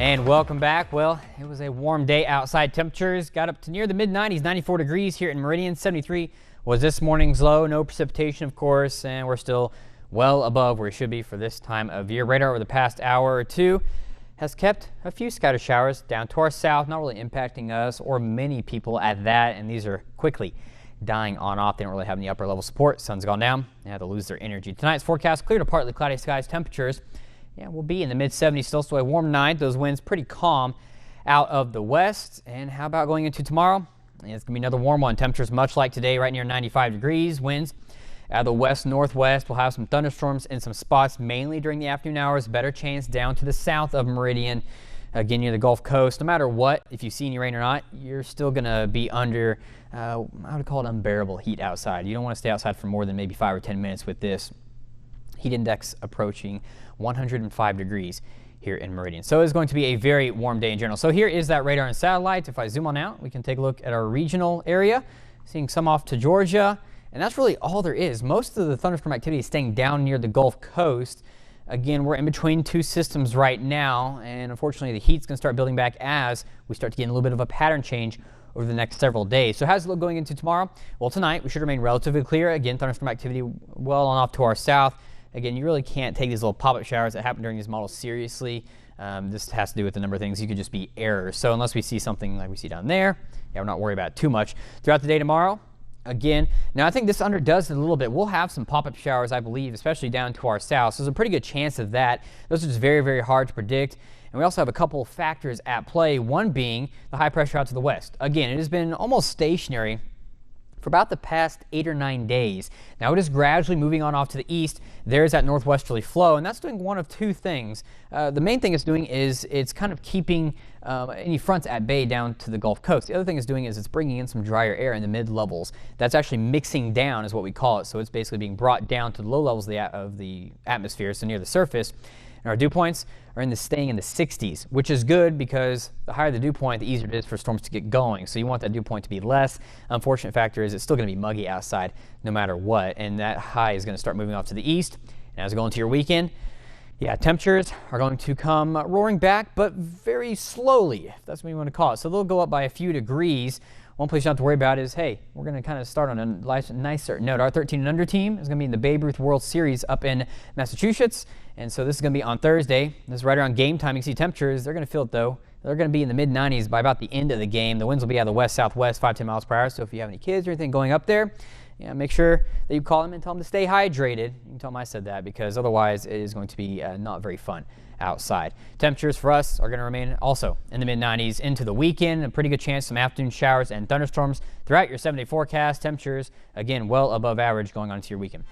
And welcome back. Well, it was a warm day outside. Temperatures got up to near the mid-90s, 94 degrees here in Meridian. 73 was this morning's low. No precipitation, of course, and we're still well above where we should be for this time of year. Radar over the past hour or two has kept a few scattered showers down to our south, not really impacting us or many people at that, and these are quickly dying on off. They don't really have any upper level support. Sun's gone down. They had to lose their energy. Tonight's forecast, clear to partly cloudy skies. Temperatures, we'll be in the mid-70s still, so a warm night. Those winds pretty calm out of the west. And how about going into tomorrow? It's going to be another warm one. Temperatures much like today, right near 95 degrees. Winds out of the west-northwest. We'll have some thunderstorms in some spots, mainly during the afternoon hours. Better chance down to the south of Meridian, again near the Gulf Coast. No matter what, if you see any rain or not, you're still going to be under, I would call it unbearable heat outside. You don't want to stay outside for more than maybe 5 or 10 minutes with this heat index approaching 105 degrees here in Meridian. So it's going to be a very warm day in general. So here is that radar and satellite. If I zoom on out, we can take a look at our regional area, seeing some off to Georgia. And that's really all there is. Most of the thunderstorm activity is staying down near the Gulf Coast. Again, we're in between two systems right now, and unfortunately the heat's going to start building back as we start to get a little bit of a pattern change over the next several days. So how's it look going into tomorrow? Well, tonight we should remain relatively clear. Again, thunderstorm activity well on off to our south. Again, you really can't take these little pop-up showers that happen during these models seriously. This has to do with a number of things. You could just be errors. So unless we see something like we see down there, we're not worried about it too much. Throughout the day tomorrow, again, now I think this underdoes it a little bit. We'll have some pop-up showers, I believe, especially down to our south. So there's a pretty good chance of that. Those are just very, very hard to predict. And we also have a couple factors at play, one being the high pressure out to the west. Again, it has been almost stationary for about the past 8 or 9 days. Now it is gradually moving on off to the east. There's that northwesterly flow, and that's doing one of two things. The main thing it's doing is it's kind of keeping any fronts at bay down to the Gulf Coast. The other thing it's doing is it's bringing in some drier air in the mid-levels. That's actually mixing down is what we call it. So it's basically being brought down to the low levels of the atmosphere, so near the surface. And our dew points are staying in the 60s, which is good because the higher the dew point, the easier it is for storms to get going. So you want that dew point to be less. Unfortunate factor is it's still going to be muggy outside no matter what, and that high is going to start moving off to the east. And as we go into your weekend, temperatures are going to come roaring back, but very slowly, if that's what you want to call it. So they'll go up by a few degrees. One place you don't have to worry about is, hey, we're going to kind of start on a nicer note. Our 13 and under team is going to be in the Babe Ruth World Series up in Massachusetts. And so this is going to be on Thursday. This is right around game time. You can see temperatures. They're going to feel it, though. They're going to be in the mid-90s by about the end of the game. The winds will be out of the west-southwest, 5 to 10 miles per hour. So if you have any kids or anything going up there, make sure that you call them and tell them to stay hydrated. You can tell them I said that because otherwise it is going to be not very fun outside. Temperatures for us are going to remain also in the mid-90s into the weekend. A pretty good chance some afternoon showers and thunderstorms throughout your 7-day forecast. Temperatures, again, well above average going on into your weekend.